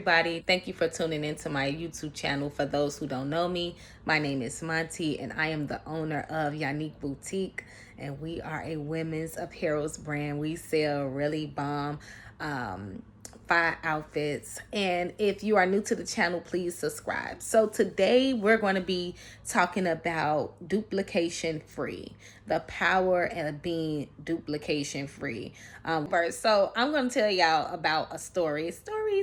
everybody. Thank you for tuning into my YouTube channel. For those who don't know me, my name is Monty and I am the owner of Yonicque Boutique, and we are a women's apparel brand. We sell really bomb fire outfits, and if you are new to the channel, please subscribe. So today we're going to be talking about duplication free, the power of being duplication free. First, so I'm going to tell y'all about a story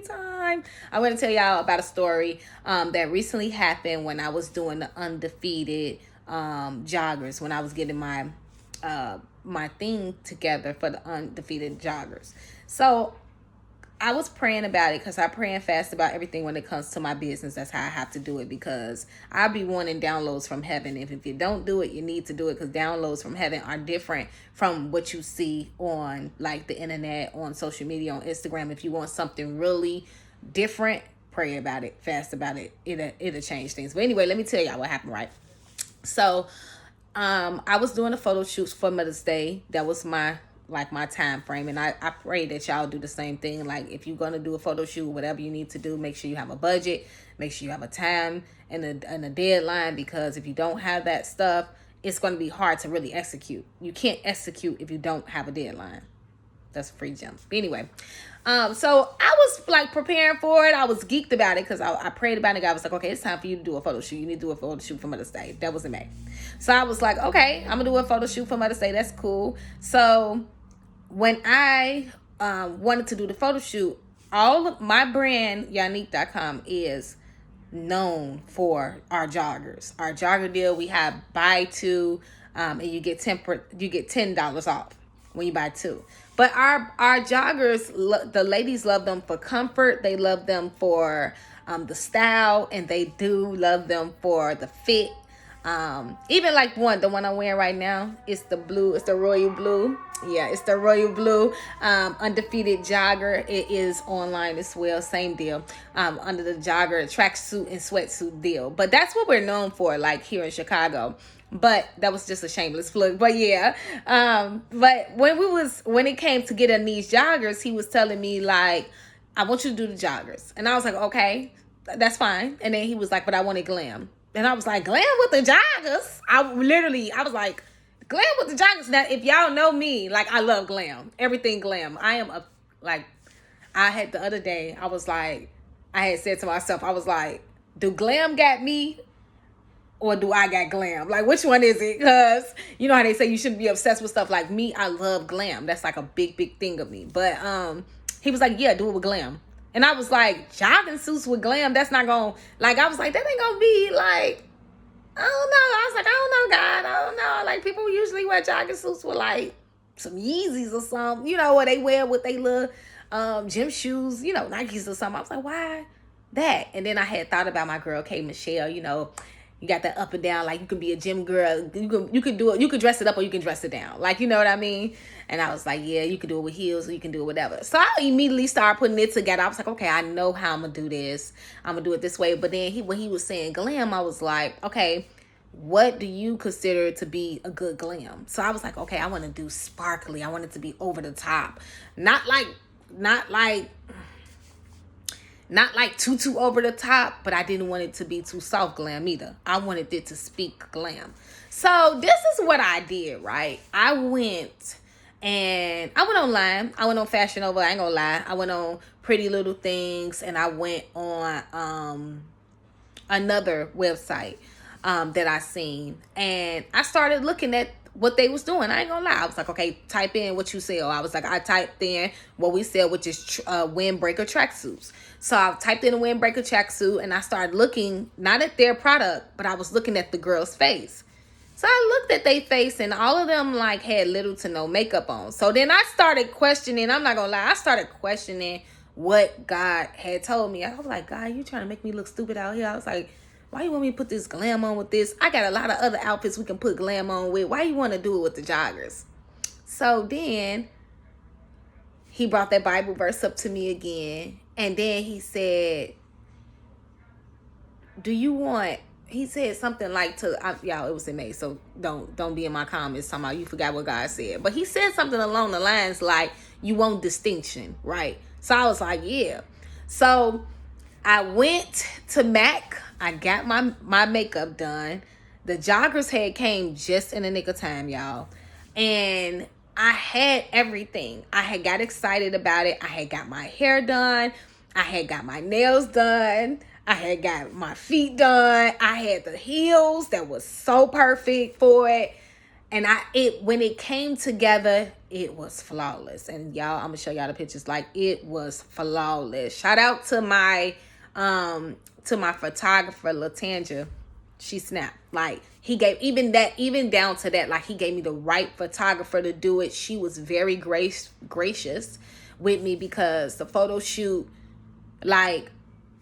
time. I'm going to tell y'all about a story that recently happened when I was doing the undefeated joggers, when I was getting my my thing together for the undefeated joggers. So I was praying about it because I pray and fast about everything when it comes to my business. That's how I have to do it, because I'll be wanting downloads from heaven. If you don't do it, you need to do it, because downloads from heaven are different from what you see on like the internet, on social media, on Instagram. If you want something really different, pray about it, fast about it. It'll change things. But anyway, let me tell y'all what happened, right? So I was doing a photo shoot for Mother's Day. That was my time frame, and I pray that y'all do the same thing. Like, if you're gonna do a photo shoot, whatever you need to do, make sure you have a budget, make sure you have a time and a deadline, because if you don't have that stuff, it's going to be hard to really execute. You can't execute if you don't have a deadline. That's a free gem. Anyway, so I was like preparing for it. I was geeked about it because I prayed about it. I was like, okay, it's time for you to do a photo shoot. You need to do a photo shoot for Mother's Day. That was in May. So I was like, okay, I'm gonna do a photo shoot for Mother's Day. That's cool. So when I wanted to do the photo shoot, all of my brand, Yonicque.com, is known for our joggers. Our jogger deal, we have buy two, and you get $10 off when you buy two. But our joggers, the ladies love them for comfort. They love them for the style, and they do love them for the fit. Even like the one I'm wearing right now, it's the blue, it's the royal blue. Yeah, it's the royal blue undefeated jogger. It is online as well, same deal, under the jogger tracksuit and sweatsuit deal. But that's what we're known for, like here in Chicago. But that was just a shameless plug. But yeah, but when it came to getting these joggers, he was telling me like, I want you to do the joggers, and I was like, okay, that's fine. And then he was like, but I wanted glam. And I was like, glam with the joggers? I was like, glam with the joggers. Now, if y'all know me, like, I love glam. Everything glam. I had the other day, I had said to myself, I was like, do glam got me, or do I got glam? Like, which one is it? Because you know how they say you shouldn't be obsessed with stuff. Like me, I love glam. That's like a big, big thing of me. But he was like, yeah, do it with glam. And I was like, jogging suits with glam, that's not going to, like, I was like, that ain't going to be, like, I don't know. I was like, I don't know, God. I don't know. Like, people usually wear jogging suits with, like, some Yeezys or something, you know, or they wear with they little gym shoes, you know, Nikes or something. I was like, why that? And then I had thought about my girl, K. Michelle, you know, you got that up and down, like you can be a gym girl. You can do it. You can dress it up or you can dress it down. Like, you know what I mean? And I was like, yeah, you can do it with heels or you can do it whatever. So I immediately started putting it together. I was like, okay, I know how I'm going to do this. I'm going to do it this way. But then when he was saying glam, I was like, okay, what do you consider to be a good glam? So I was like, okay, I want to do sparkly. I want it to be over the top. Not like too over the top, but I didn't want it to be too soft glam either. I wanted it to speak glam. So this is what I did, right? I went online. I went on Fashion Nova. I ain't gonna lie. I went on Pretty Little Things, and I went on another website that I seen, and I started looking at what they was doing. I ain't gonna lie. I was like, okay, type in what you sell. I typed in what we sell, which is windbreaker tracksuits. So I typed in a windbreaker tracksuit, and I started looking not at their product, but I was looking at the girl's face. So I looked at their face, and all of them like had little to no makeup on. So then I started questioning. I'm not gonna lie. I started questioning what God had told me. I was like, God, you trying to make me look stupid out here? I was like, why you want me to put this glam on with this? I got a lot of other outfits we can put glam on with. Why you want to do it with the joggers? So then he brought that Bible verse up to me again. And then he said, he said something like y'all, it was in May, so don't be in my comments talking about you forgot what God said. But he said something along the lines like, you want distinction, right? So I was like, yeah. So I went to MAC. I got my makeup done. The joggers had came just in the nick of time, y'all. And I had everything. I had got excited about it. I had got my hair done. I had got my nails done. I had got my feet done. I had the heels that was so perfect for it. And when it came together, it was flawless. And y'all, I'm gonna show y'all the pictures. Like, it was flawless. Shout out to my photographer, Latanja. She snapped. Like, he gave even down to that, like, he gave me the right photographer to do it. She was very gracious with me, because the photo shoot, like,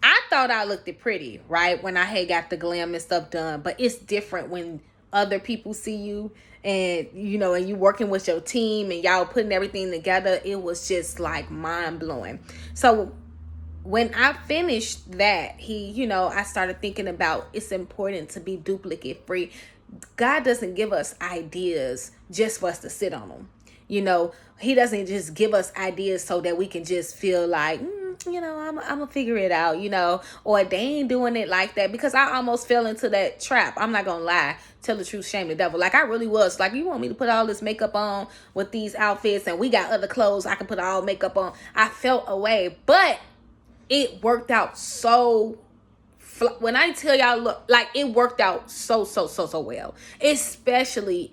I thought I looked it pretty, right, when I had got the glam and stuff done. But it's different when other people see you, and and you working with your team and y'all putting everything together. It was just like mind-blowing. So when I finished that, I started thinking about, it's important to be duplicate free. God doesn't give us ideas just for us to sit on them. He doesn't just give us ideas so that we can just feel like, I'm gonna figure it out, or they ain't doing it like that. Because I almost fell into that trap. I'm not gonna lie, tell the truth, shame the devil. Like, I really was like, you want me to put all this makeup on with these outfits, and we got other clothes I can put all makeup on. I felt away, but it worked out so. When I tell y'all, look, like, it worked out so well, especially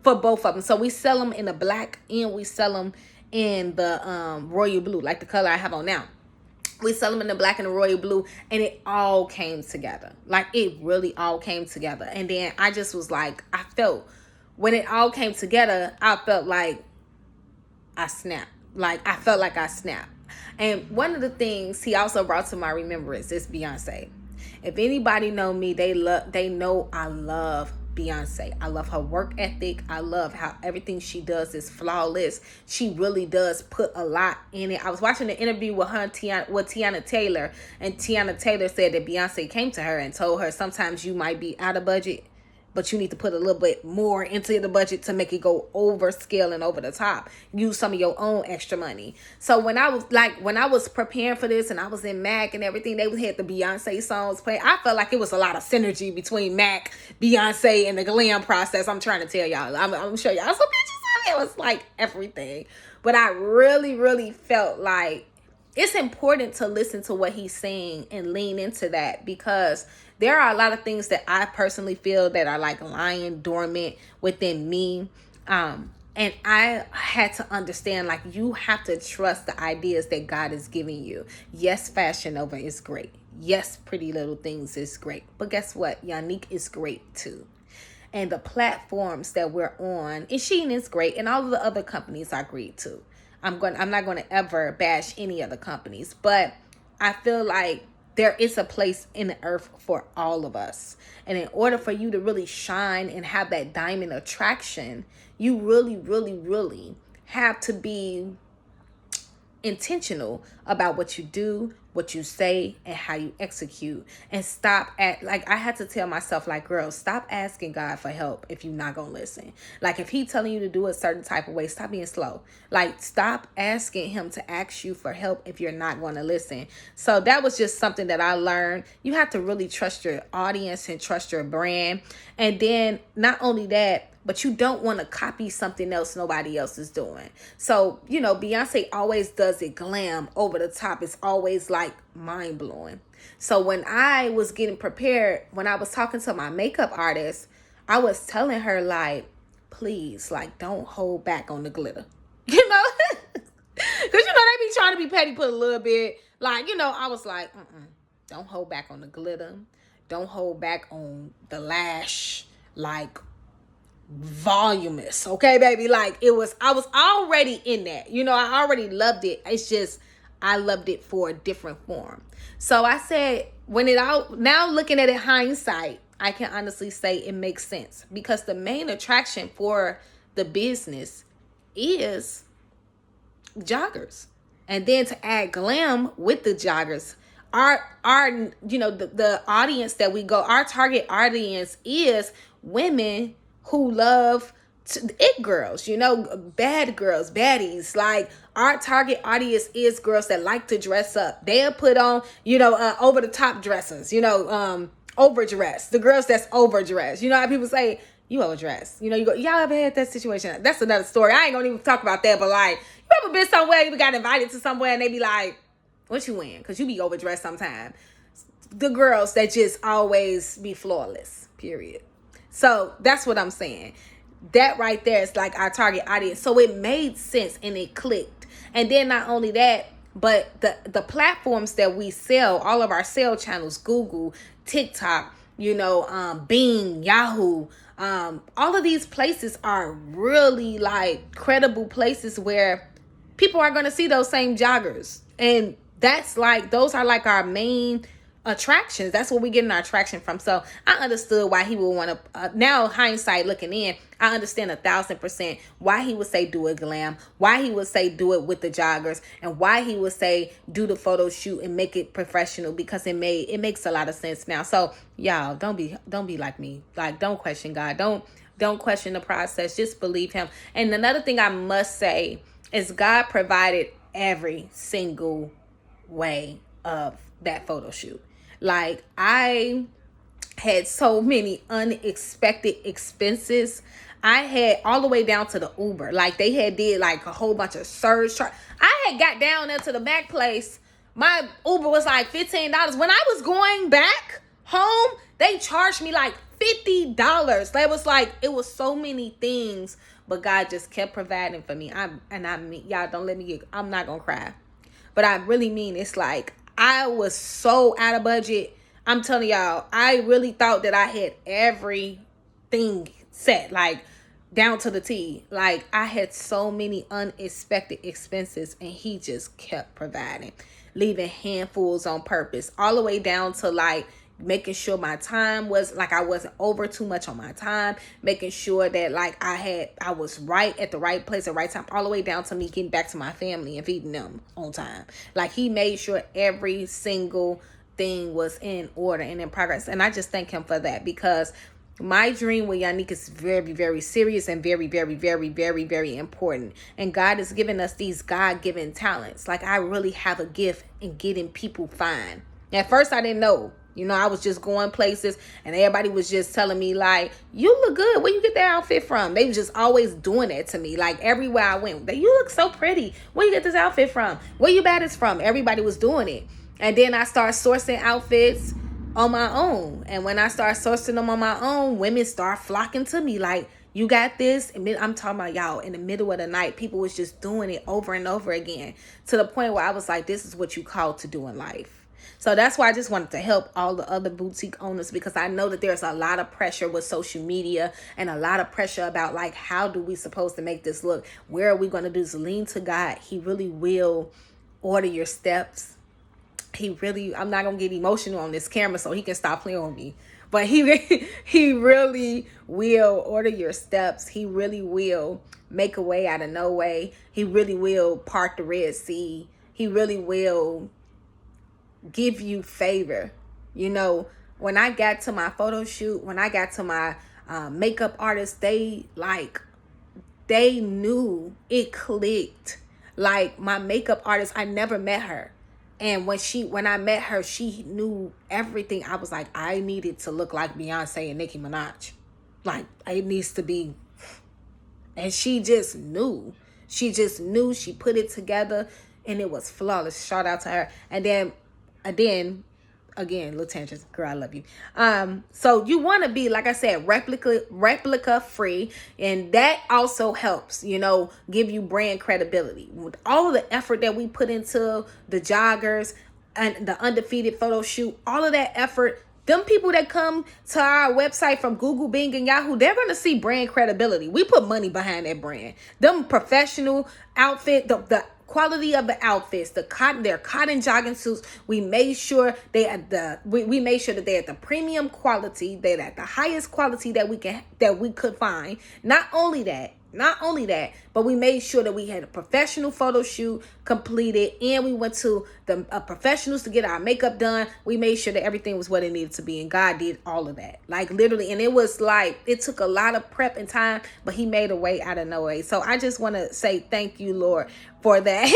for both of them. So we sell them in the black, and we sell them in the royal blue, like the color I have on now. We sell them in the black and the royal blue, and it all came together. Like, it really all came together. And then I just was like, when it all came together, I felt like I snapped. Like, I felt like I snapped. And one of the things he also brought to my remembrance is Beyonce. If anybody know me, they know I love Beyonce. I love her work ethic. I love how everything she does is flawless. She really does put a lot in it. I was watching an interview with her, with Tiana Taylor, and Tiana Taylor said that Beyonce came to her and told her, sometimes you might be out of budget, but you need to put a little bit more into the budget to make it go over scale and over the top. Use some of your own extra money. So when I was preparing for this, and I was in MAC and everything, they had the Beyonce songs play. I felt like it was a lot of synergy between MAC, Beyonce, and the glam process. I'm trying to tell y'all. I'm going to show y'all some pictures of it. It was like everything. But I really, really felt like it's important to listen to what he's saying and lean into that, because there are a lot of things that I personally feel that are like lying dormant within me. And I had to understand, like, you have to trust the ideas that God is giving you. Yes, Fashion Nova is great. Yes, Pretty Little Things is great. But guess what? Yonicque is great too. And the platforms that we're on, and Shein is great, and all of the other companies are great too. I'm not going to ever bash any other companies, but I feel like there is a place in the earth for all of us. And in order for you to really shine and have that diamond attraction, you really, really, really have to be intentional about what you do, what you say, and how you execute. And I had to tell myself, like, girl, stop asking God for help if you're not gonna listen. Like, if he telling you to do a certain type of way, stop being slow. Like, stop asking him to ask you for help if you're not going to listen. So that was just something that I learned. You have to really trust your audience and trust your brand. And then not only that, but you don't want to copy something else nobody else is doing. So, Beyonce always does it glam, over the top. It's always like mind blowing. So when I was getting prepared, when I was talking to my makeup artist, I was telling her, like, please, like, don't hold back on the glitter. Because, they be trying to be petty, put a little bit. Like, I was like, don't hold back on the glitter. Don't hold back on the lash, like, voluminous, okay, baby? Like, I was already in that, I already loved it. It's just I loved it for a different form. So I said, now looking at it hindsight, I can honestly say it makes sense, because the main attraction for the business is joggers, and then to add glam with the joggers, our the audience that we go, our target audience is women who love it girls, you know, bad girls, baddies. Like, our target audience is girls that like to dress up. They'll put on, you know, over the top dresses, you know, overdressed. The girls that's overdressed. You know how people say, you overdressed. You know, you go, y'all ever had that situation? That's another story. I ain't gonna even talk about that, but like, you ever been somewhere, you got invited to somewhere and they be like, what you wearing? Because you be overdressed sometime. The girls that just always be flawless, period. So that's what I'm saying. That right there is like our target audience. So it made sense and it clicked. And then not only that, but the platforms that we sell, all of our sale channels, Google, TikTok, you know, Bing, Yahoo, all of these places are really like credible places where people are going to see those same joggers. And that's like, those are like our main attractions. That's where we getting our attraction from. So I understood why he would want to, now hindsight looking in, I understand 1,000% why he would say do it glam, why he would say do it with the joggers, and why he would say do the photo shoot and make it professional, because it makes a lot of sense now. So y'all don't be like me. Like, don't question God. Don't question the process. Just believe him. And another thing I must say is God provided every single way of that photo shoot. Like, I had so many unexpected expenses. I had all the way down to the Uber. Like, they had did like a whole bunch of surge charge. I had got down there to the Mac place. My Uber was like $15. When I was going back home, they charged me like $50. That was like, it was so many things, but God just kept providing for me. I mean, y'all don't let me get, I'm not gonna cry, but I really mean, it's like, I was so out of budget. I'm telling y'all, I really thought that I had everything set, like down to the T. Like, I had so many unexpected expenses, and he just kept providing, leaving handfuls on purpose, all the way down to like making sure my time was like, I wasn't over too much on my time, making sure that like I was right at the right place at the right time, all the way down to me getting back to my family and feeding them on time. Like, he made sure every single thing was in order and in progress. And I just thank him for that, because my dream with Yonicque is very, very serious and very, very, very, very, very important. And God has given us these God-given talents. Like, I really have a gift in getting people fine. At first, I didn't know. You know, I was just going places and everybody was just telling me like, you look good. Where you get that outfit from? They were just always doing that to me. Like, everywhere I went, you look so pretty. Where you get this outfit from? Where you bought this from? Everybody was doing it. And then I started sourcing outfits on my own. And when I started sourcing them on my own, women start flocking to me like, you got this? And I'm talking about, y'all, in the middle of the night, people was just doing it over and over again, to the point where I was like, this is what you called to do in life. So that's why I just wanted to help all the other boutique owners, because I know that there's a lot of pressure with social media and a lot of pressure about like, how do we supposed to make this look? Where are we going to do this? Lean to God. He really will order your steps. I'm not going to get emotional on this camera so he can stop playing with me. But he really will order your steps. He really will make a way out of no way. He really will part the Red Sea. He really will give you favor. You know, when I got to my photo shoot, when I got to my makeup artist, they knew, it clicked. Like, my makeup artist, I never met her. And when I met her, she knew everything. I was like, I needed to look like Beyonce and Nicki Minaj. Like, it needs to be. And she just knew. She put it together and it was flawless. Shout out to her. And then again, little tangents, girl, I love you. So you want to be, like I said, replica free, and that also helps, you know, give you brand credibility. With all of the effort that we put into the joggers and the undefeated photo shoot, all of that effort, them people that come to our website from Google, Bing, and Yahoo, they're going to see brand credibility. We put money behind that brand. Them professional outfit, the quality of the outfits, their cotton jogging suits, we made sure they at we made sure that they're at the premium quality, they're at the highest quality that we could find. Not only that, Not only that, but we made sure that we had a professional photo shoot completed, and we went to the professionals to get our makeup done. We made sure that everything was what it needed to be, and God did all of that. Like literally, and it was like, it took a lot of prep and time, but he made a way out of no way. So I just want to say thank you, Lord, for that.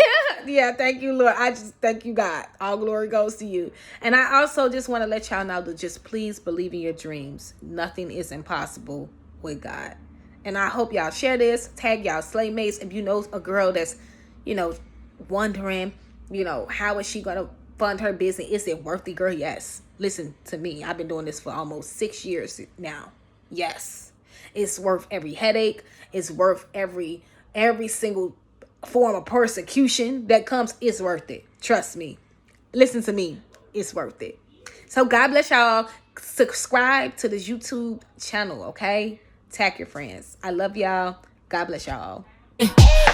Yeah, thank you, Lord. I just thank you, God. All glory goes to you. And I also just want to let y'all know to just please believe in your dreams. Nothing is impossible with God. And I hope y'all share this, tag y'all slaymates. If you know a girl that's, wondering, how is she going to fund her business? Is it worth it, girl? Yes. Listen to me. I've been doing this for almost 6 years now. Yes. It's worth every headache. It's worth every single form of persecution that comes. It's worth it. Trust me. Listen to me. It's worth it. So God bless y'all. Subscribe to this YouTube channel, okay? Tag your friends. I love y'all. God bless y'all.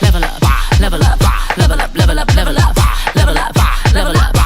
Level up, level up, level up, level up, level up, level up, level up.